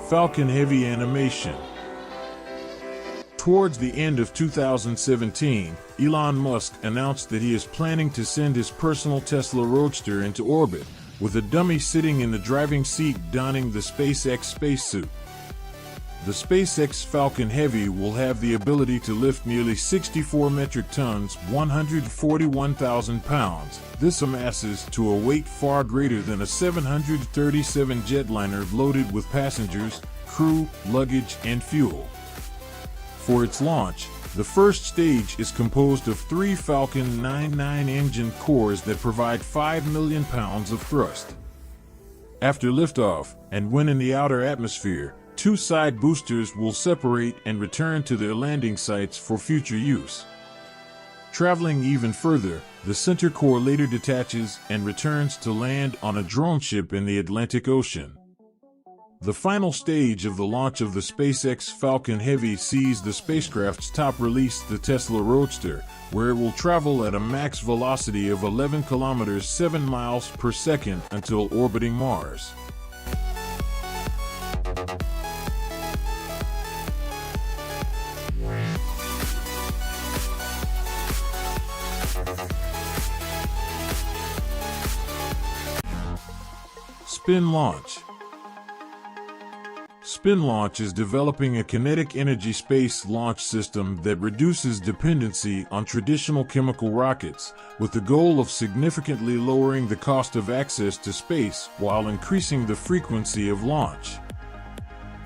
Falcon Heavy animation. Towards the end of 2017, Elon Musk announced that he is planning to send his personal Tesla Roadster into orbit, with a dummy sitting in the driving seat donning the SpaceX spacesuit. The SpaceX Falcon Heavy will have the ability to lift nearly 64 metric tons, 141,000 pounds. This amasses to a weight far greater than a 737 jetliner loaded with passengers, crew, luggage, and fuel. For its launch, the first stage is composed of 3 Falcon 9 engine cores that provide 5 million pounds of thrust. After liftoff, and when in the outer atmosphere, 2 side boosters will separate and return to their landing sites for future use. Traveling even further, the center core later detaches and returns to land on a drone ship in the Atlantic Ocean. The final stage of the launch of the SpaceX Falcon Heavy sees the spacecraft's top release, the Tesla Roadster, where it will travel at a max velocity of 11 kilometers 7 miles per second until orbiting Mars. Spin Launch. Spin Launch is developing a kinetic energy space launch system that reduces dependency on traditional chemical rockets, with the goal of significantly lowering the cost of access to space while increasing the frequency of launch.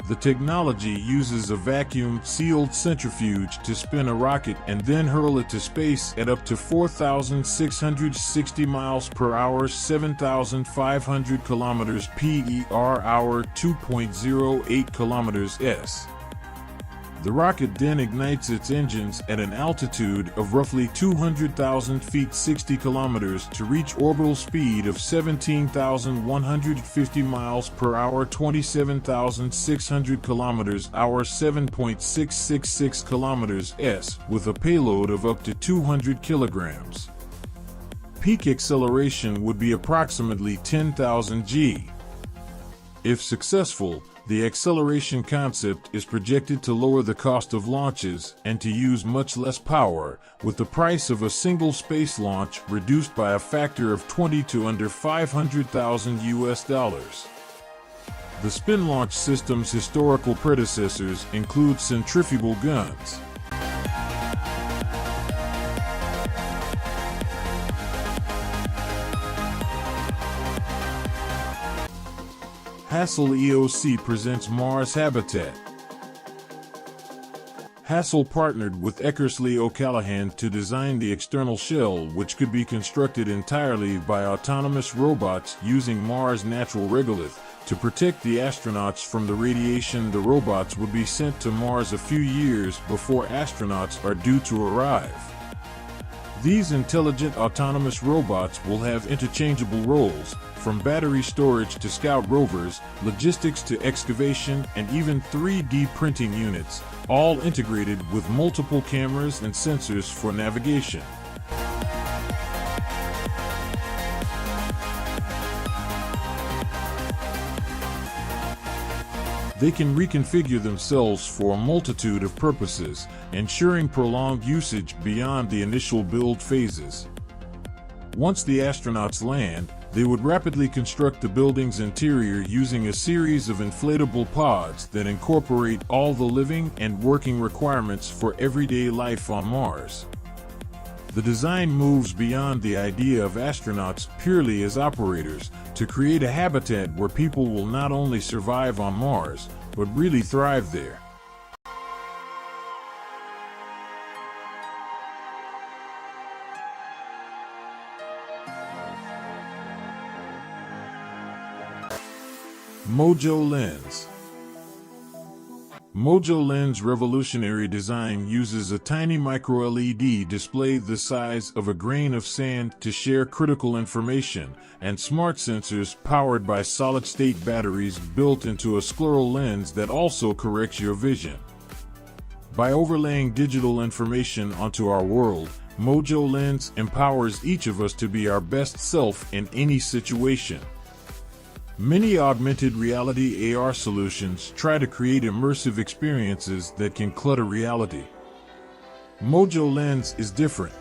The technology uses a vacuum-sealed centrifuge to spin a rocket and then hurl it to space at up to 4,660 miles per hour, 7,500 kilometers per hour, 2.08 kilometers s. The rocket then ignites its engines at an altitude of roughly 200,000 feet, 60 kilometers, to reach orbital speed of 17,150 miles per hour, 27,600 kilometers per hour, 7.666 kilometers s, with a payload of up to 200 kilograms. Peak acceleration would be approximately 10,000 g. If successful, the acceleration concept is projected to lower the cost of launches and to use much less power, with the price of a single space launch reduced by a factor of 20 to under $500,000. The spin launch system's historical predecessors include centrifugal guns. Hassel EOC presents Mars Habitat. Hassel partnered with Eckersley O'Callaghan to design the external shell, which could be constructed entirely by autonomous robots using Mars' natural regolith. To protect the astronauts from the radiation, the robots would be sent to Mars a few years before astronauts are due to arrive. These intelligent autonomous robots will have interchangeable roles, from battery storage to scout rovers, logistics to excavation, and even 3D printing units, all integrated with multiple cameras and sensors for navigation. They can reconfigure themselves for a multitude of purposes, ensuring prolonged usage beyond the initial build phases. Once the astronauts land, they would rapidly construct the building's interior using a series of inflatable pods that incorporate all the living and working requirements for everyday life on Mars. The design moves beyond the idea of astronauts purely as operators to create a habitat where people will not only survive on Mars, but really thrive there. Mojo Lens. Mojo Lens' revolutionary design uses a tiny micro-LED display the size of a grain of sand to share critical information, and smart sensors powered by solid-state batteries built into a scleral lens that also corrects your vision. By overlaying digital information onto our world, Mojo Lens empowers each of us to be our best self in any situation. Many augmented reality AR solutions try to create immersive experiences that can clutter reality. Mojo Lens is different.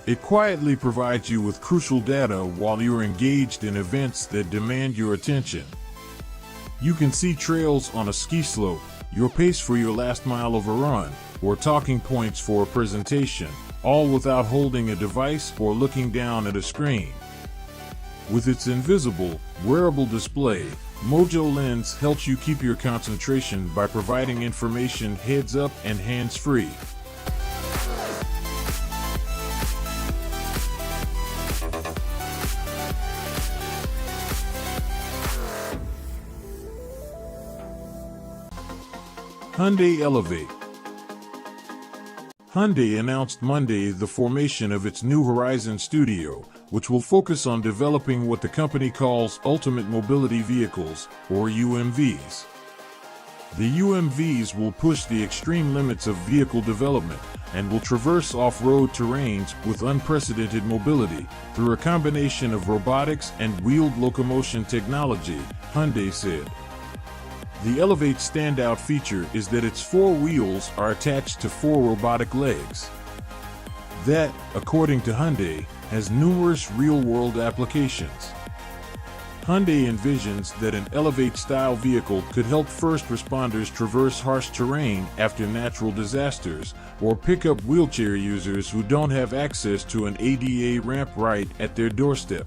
It quietly provides you with crucial data while you're engaged in events that demand your attention. You can see trails on a ski slope, your pace for your last mile of a run, or talking points for a presentation, all without holding a device or looking down at a screen. With its invisible, wearable display, Mojo Lens helps you keep your concentration by providing information heads up and hands-free. Hyundai Elevate. Hyundai announced Monday the formation of its New Horizon studio, which will focus on developing what the company calls ultimate mobility vehicles, or UMVs. The UMVs will push the extreme limits of vehicle development and will traverse off-road terrains with unprecedented mobility through a combination of robotics and wheeled locomotion technology, Hyundai said. The Elevate's standout feature is that its four wheels are attached to four robotic legs. That, according to Hyundai, has numerous real-world applications. Hyundai envisions that an Elevate-style vehicle could help first responders traverse harsh terrain after natural disasters, or pick up wheelchair users who don't have access to an ADA ramp right at their doorstep.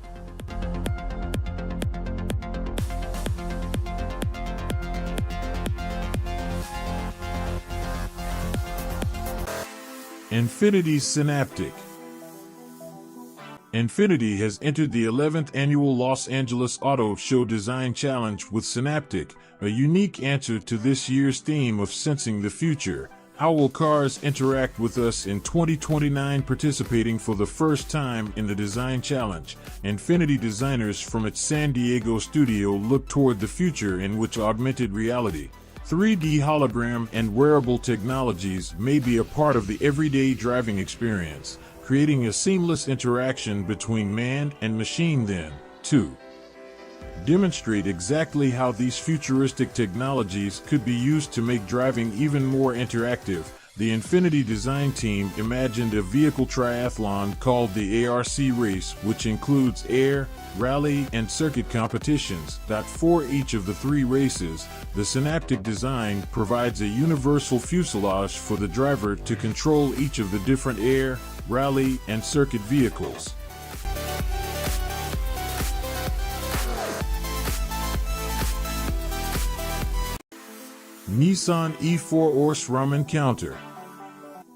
Infiniti's Synaptic. Infiniti has entered the 11th annual Los Angeles Auto Show Design Challenge with Synaptic, a unique answer to this year's theme of sensing the future. How will cars interact with us in 2029? Participating for the first time in the design challenge, Infiniti designers from its San Diego studio look toward the future in which augmented reality, 3D hologram, and wearable technologies may be a part of the everyday driving experience, creating a seamless interaction between man and machine. Then, to demonstrate exactly how these futuristic technologies could be used to make driving even more interactive, the Infiniti design team imagined a vehicle triathlon called the ARC Race, which includes air, rally, and circuit competitions. For each of the three races, the Synaptic design provides a universal fuselage for the driver to control each of the different air, rally, and circuit vehicles. Nissan E4 ORCE Ramen Counter.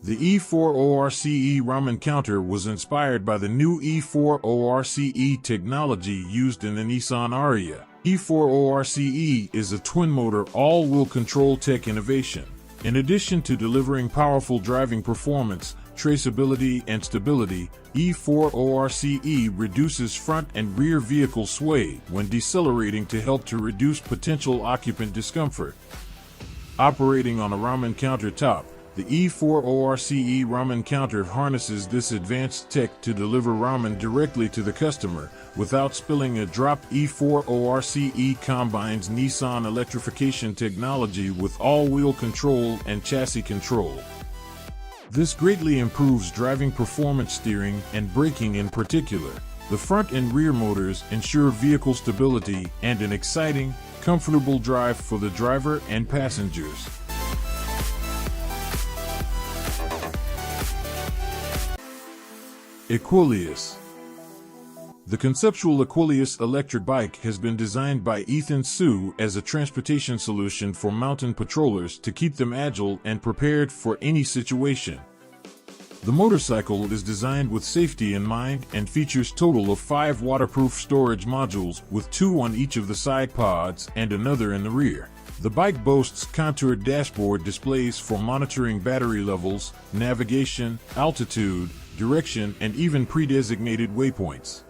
The E4 ORCE Ramen Counter was inspired by the new E4 ORCE technology used in the Nissan Ariya. E4 ORCE is a twin-motor all-wheel control tech innovation. In addition to delivering powerful driving performance, traceability, and stability, E4 ORCE reduces front and rear vehicle sway when decelerating to help to reduce potential occupant discomfort. Operating on a ramen countertop, the E4 ORCE ramen counter harnesses this advanced tech to deliver ramen directly to the customer without spilling a drop. E4 ORCE combines Nissan electrification technology with all-wheel control and chassis control. This greatly improves driving performance, steering, and braking in particular. The front and rear motors ensure vehicle stability and an exciting, comfortable drive for the driver and passengers. Equilius. The conceptual Equilius electric bike has been designed by Ethan Su as a transportation solution for mountain patrollers to keep them agile and prepared for any situation. The motorcycle is designed with safety in mind and features a total of 5 waterproof storage modules with 2 on each of the side pods and another in the rear. The bike boasts contoured dashboard displays for monitoring battery levels, navigation, altitude, direction, and even pre-designated waypoints.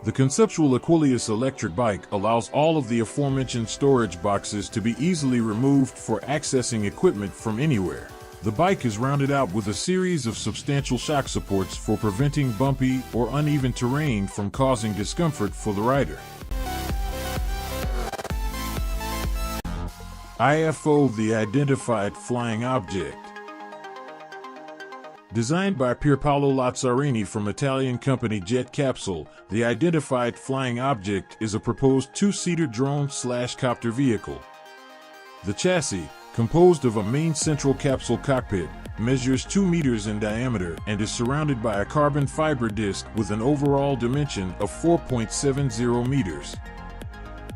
The conceptual Aquilius electric bike allows all of the aforementioned storage boxes to be easily removed for accessing equipment from anywhere. The bike is rounded out with a series of substantial shock supports for preventing bumpy or uneven terrain from causing discomfort for the rider. IFO, the identified flying object. Designed by Pierpaolo Lazzarini from Italian company Jet Capsule, the identified flying object is a proposed two-seater drone/copter vehicle. The chassis, composed of a main central capsule cockpit, measures 2 meters in diameter and is surrounded by a carbon fiber disc with an overall dimension of 4.70 meters.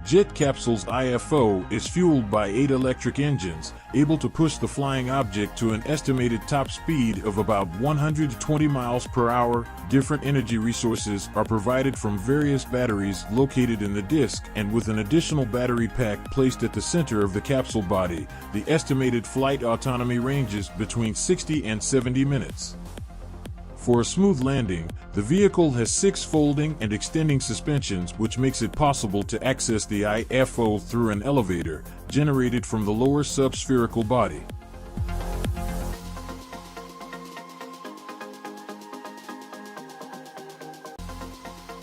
Jet Capsule's IFO is fueled by 8 electric engines, able to push the flying object to an estimated top speed of about 120 miles per hour. Different energy resources are provided from various batteries located in the disc, and with an additional battery pack placed at the center of the capsule body, the estimated flight autonomy ranges between 60 and 70 minutes. For a smooth landing, the vehicle has 6 folding and extending suspensions, which makes it possible to access the IFO through an elevator generated from the lower subspherical body.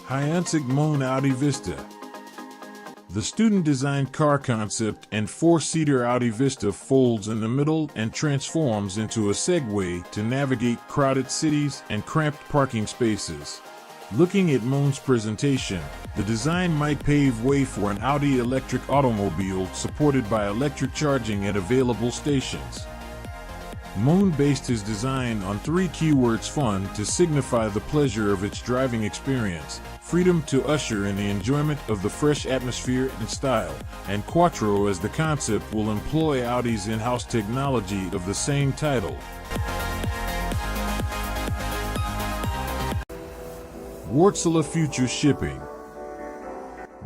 Hyundai Moon Audi Vista. The student-designed car concept and 4-seater Audi Vista folds in the middle and transforms into a Segway to navigate crowded cities and cramped parking spaces. Looking at Moon's presentation, the design might pave way for an Audi electric automobile supported by electric charging at available stations. Moon based his design on 3 keywords: fun to signify the pleasure of its driving experience, freedom to usher in the enjoyment of the fresh atmosphere and style, and quattro as the concept will employ Audi's in-house technology of the same title. Wärtsilä Future Shipping.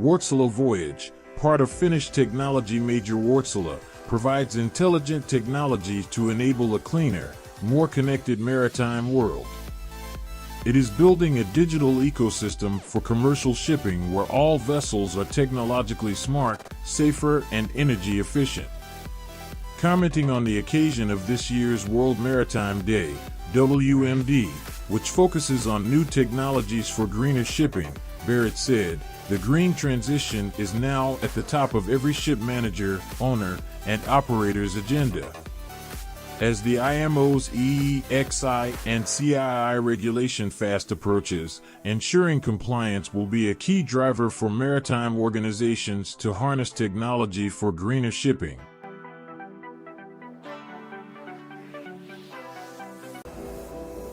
Wärtsilä Voyage, part of Finnish technology major Wärtsilä, provides intelligent technology to enable a cleaner, more connected maritime world. It is building a digital ecosystem for commercial shipping where all vessels are technologically smart, safer, and energy efficient. Commenting on the occasion of this year's World Maritime Day, WMD, which focuses on new technologies for greener shipping, Barrett said, "The green transition is now at the top of every ship manager, owner, and operator's agenda." As the IMO's EEXI and CII regulation fast approaches, ensuring compliance will be a key driver for maritime organizations to harness technology for greener shipping.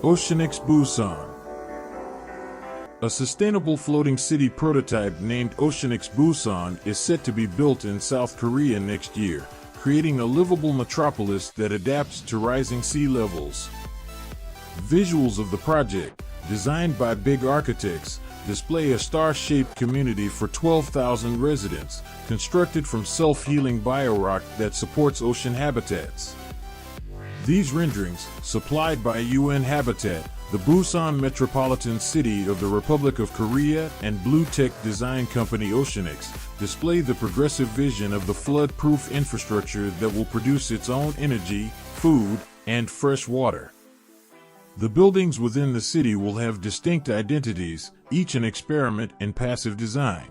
Oceanix Busan. A sustainable floating city prototype named Oceanix Busan is set to be built in South Korea next year, creating a livable metropolis that adapts to rising sea levels. Visuals of the project, designed by big architects, display a star-shaped community for 12,000 residents, constructed from self-healing biorock that supports ocean habitats. These renderings, supplied by UN Habitat, the Busan Metropolitan City of the Republic of Korea, and blue tech design company Oceanix, display the progressive vision of the flood-proof infrastructure that will produce its own energy, food, and fresh water. The buildings within the city will have distinct identities, each an experiment in passive design.